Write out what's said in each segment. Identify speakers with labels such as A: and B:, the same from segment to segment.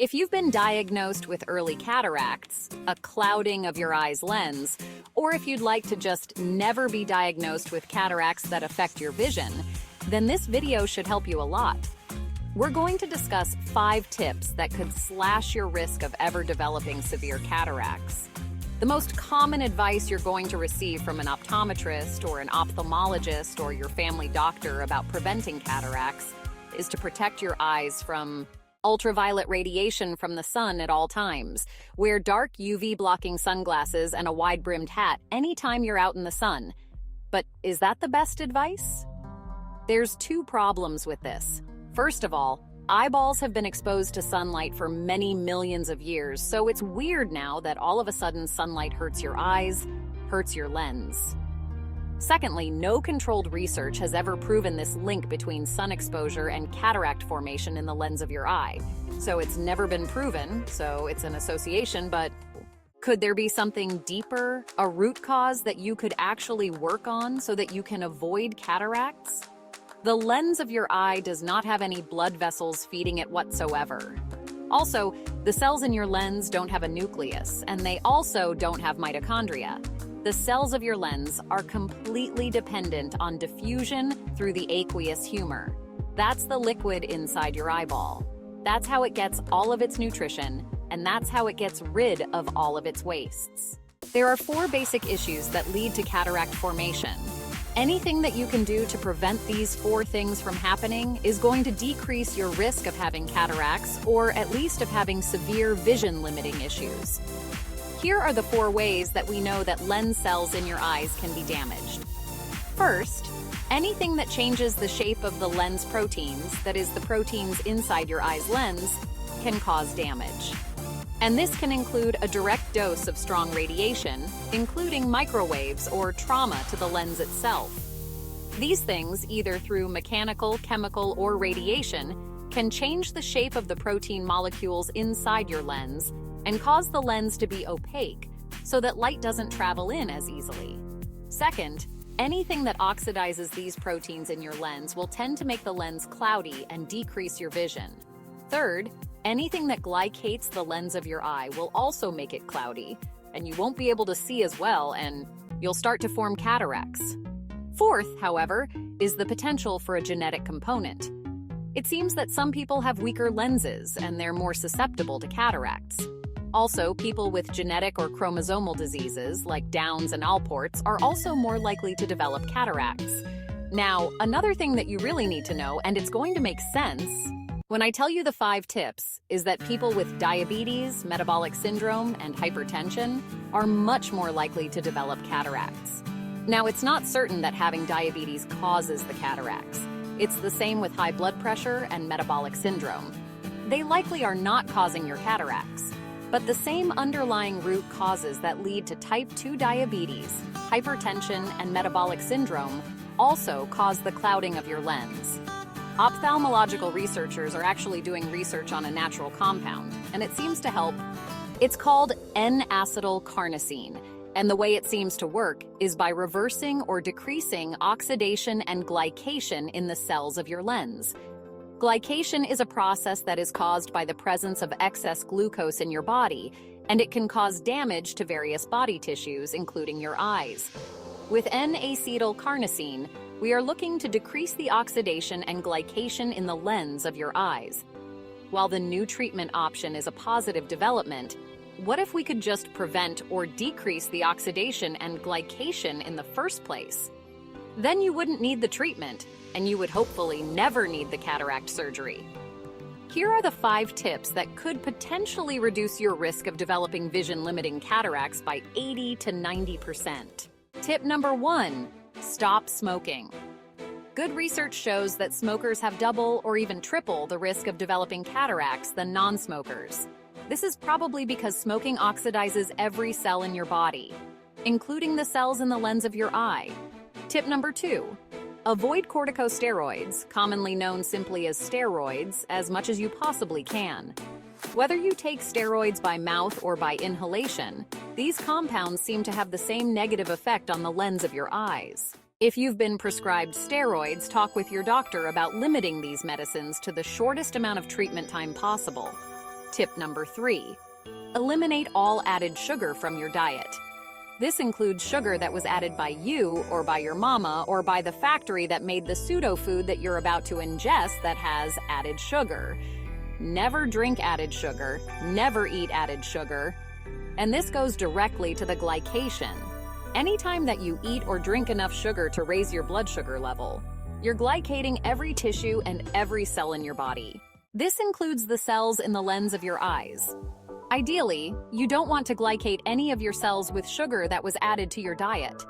A: If you've been diagnosed with early cataracts, a clouding of your eye's lens, or if you'd like to just never be diagnosed with cataracts that affect your vision, then this video should help you a lot. We're going to discuss 5 tips that could slash your risk of ever developing severe cataracts. The most common advice you're going to receive from an optometrist or an ophthalmologist or your family doctor about preventing cataracts is to protect your eyes from ultraviolet radiation from the sun at all times. Wear dark UV-blocking sunglasses and a wide-brimmed hat anytime you're out in the sun. But is that the best advice? There's 2 problems with this. First of all, eyeballs have been exposed to sunlight for many millions of years, so it's weird now that all of a sudden sunlight hurts your eyes, hurts your lens. Secondly, no controlled research has ever proven this link between sun exposure and cataract formation in the lens of your eye. So it's never been proven, so it's an association, but could there be something deeper, a root cause that you could actually work on so that you can avoid cataracts? The lens of your eye does not have any blood vessels feeding it whatsoever. Also, the cells in your lens don't have a nucleus, and they also don't have mitochondria. The cells of your lens are completely dependent on diffusion through the aqueous humor. That's the liquid inside your eyeball. That's how it gets all of its nutrition, and that's how it gets rid of all of its wastes. There are 4 basic issues that lead to cataract formation. Anything that you can do to prevent these 4 things from happening is going to decrease your risk of having cataracts, or at least of having severe vision-limiting issues. Here are the 4 ways that we know that lens cells in your eyes can be damaged. First, anything that changes the shape of the lens proteins, that is, the proteins inside your eye's lens, can cause damage. And this can include a direct dose of strong radiation, including microwaves or trauma to the lens itself. These things, either through mechanical, chemical, or radiation, can change the shape of the protein molecules inside your lens and cause the lens to be opaque so that light doesn't travel in as easily. Second, anything that oxidizes these proteins in your lens will tend to make the lens cloudy and decrease your vision. Third, anything that glycates the lens of your eye will also make it cloudy, and you won't be able to see as well, and you'll start to form cataracts. Fourth, however, is the potential for a genetic component. It seems that some people have weaker lenses, and they're more susceptible to cataracts. Also, people with genetic or chromosomal diseases, like Downs and Alports, are also more likely to develop cataracts. Now, another thing that you really need to know, and it's going to make sense when I tell you the 5 tips, is that people with diabetes, metabolic syndrome, and hypertension are much more likely to develop cataracts. Now, it's not certain that having diabetes causes the cataracts. It's the same with high blood pressure and metabolic syndrome. They likely are not causing your cataracts, but the same underlying root causes that lead to type 2 diabetes, hypertension, and metabolic syndrome also cause the clouding of your lens. Ophthalmological researchers are actually doing research on a natural compound, and it seems to help. It's called N-acetylcarnosine, and the way it seems to work is by reversing or decreasing oxidation and glycation in the cells of your lens. Glycation is a process that is caused by the presence of excess glucose in your body, and it can cause damage to various body tissues, including your eyes. With N-acetylcarnosine, we are looking to decrease the oxidation and glycation in the lens of your eyes. While the new treatment option is a positive development, what if we could just prevent or decrease the oxidation and glycation in the first place? Then you wouldn't need the treatment, and you would hopefully never need the cataract surgery. Here are the 5 tips that could potentially reduce your risk of developing vision-limiting cataracts by 80 to 90%. Tip number 1. Stop smoking. Good research shows that smokers have double or even triple the risk of developing cataracts than non-smokers. This is probably because smoking oxidizes every cell in your body, including the cells in the lens of your eye. Tip number 2. Avoid corticosteroids, commonly known simply as steroids, as much as you possibly can. Whether you take steroids by mouth or by inhalation, these compounds seem to have the same negative effect on the lens of your eyes. If you've been prescribed steroids, talk with your doctor about limiting these medicines to the shortest amount of treatment time possible. Tip number 3. Eliminate all added sugar from your diet. This includes sugar that was added by you or by your mama or by the factory that made the pseudo-food that you're about to ingest that has added sugar. Never drink added sugar, never eat added sugar, and this goes directly to the glycation. Anytime that you eat or drink enough sugar to raise your blood sugar level, you're glycating every tissue and every cell in your body. This includes the cells in the lens of your eyes. Ideally, you don't want to glycate any of your cells with sugar that was added to your diet.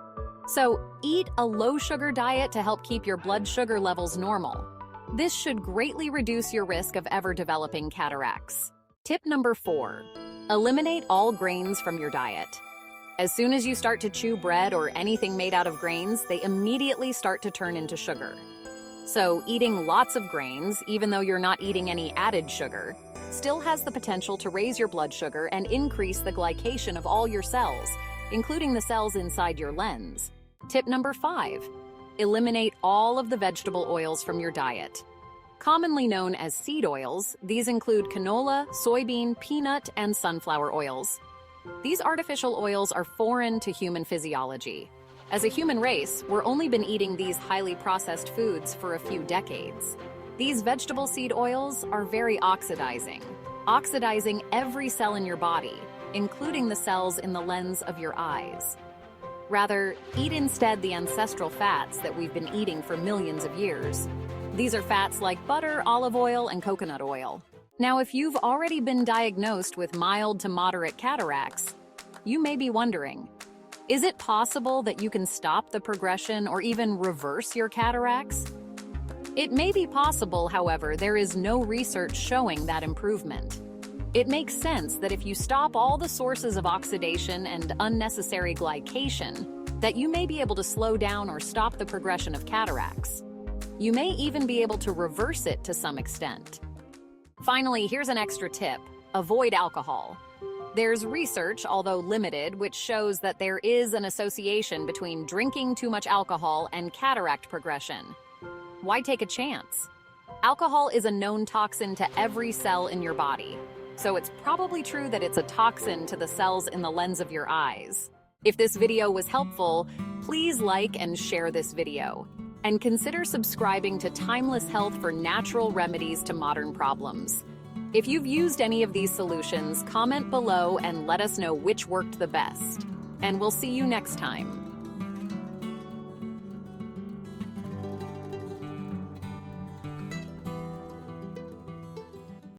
A: So, eat a low-sugar diet to help keep your blood sugar levels normal. This should greatly reduce your risk of ever developing cataracts. Tip number 4. Eliminate all grains from your diet. As soon as you start to chew bread or anything made out of grains, they immediately start to turn into sugar. So, eating lots of grains, even though you're not eating any added sugar, still has the potential to raise your blood sugar and increase the glycation of all your cells, including the cells inside your lens. Tip number 5. Eliminate all of the vegetable oils from your diet. Commonly known as seed oils, these include canola, soybean, peanut, and sunflower oils. These artificial oils are foreign to human physiology. As a human race, we've only been eating these highly processed foods for a few decades. These vegetable seed oils are very oxidizing every cell in your body, including the cells in the lens of your eyes. Rather, eat instead the ancestral fats that we've been eating for millions of years. These are fats like butter, olive oil, and coconut oil. Now, if you've already been diagnosed with mild to moderate cataracts, you may be wondering, is it possible that you can stop the progression or even reverse your cataracts? It may be possible, however, there is no research showing that improvement. It makes sense that if you stop all the sources of oxidation and unnecessary glycation, that you may be able to slow down or stop the progression of cataracts. You may even be able to reverse it to some extent. Finally, here's an extra tip: avoid alcohol. There's research, although limited, which shows that there is an association between drinking too much alcohol and cataract progression. Why take a chance? Alcohol is a known toxin to every cell in your body, so it's probably true that it's a toxin to the cells in the lens of your eyes. If this video was helpful, please like and share this video. And consider subscribing to Timeless Health for natural remedies to modern problems. If you've used any of these solutions, comment below and let us know which worked the best. And we'll see you next time.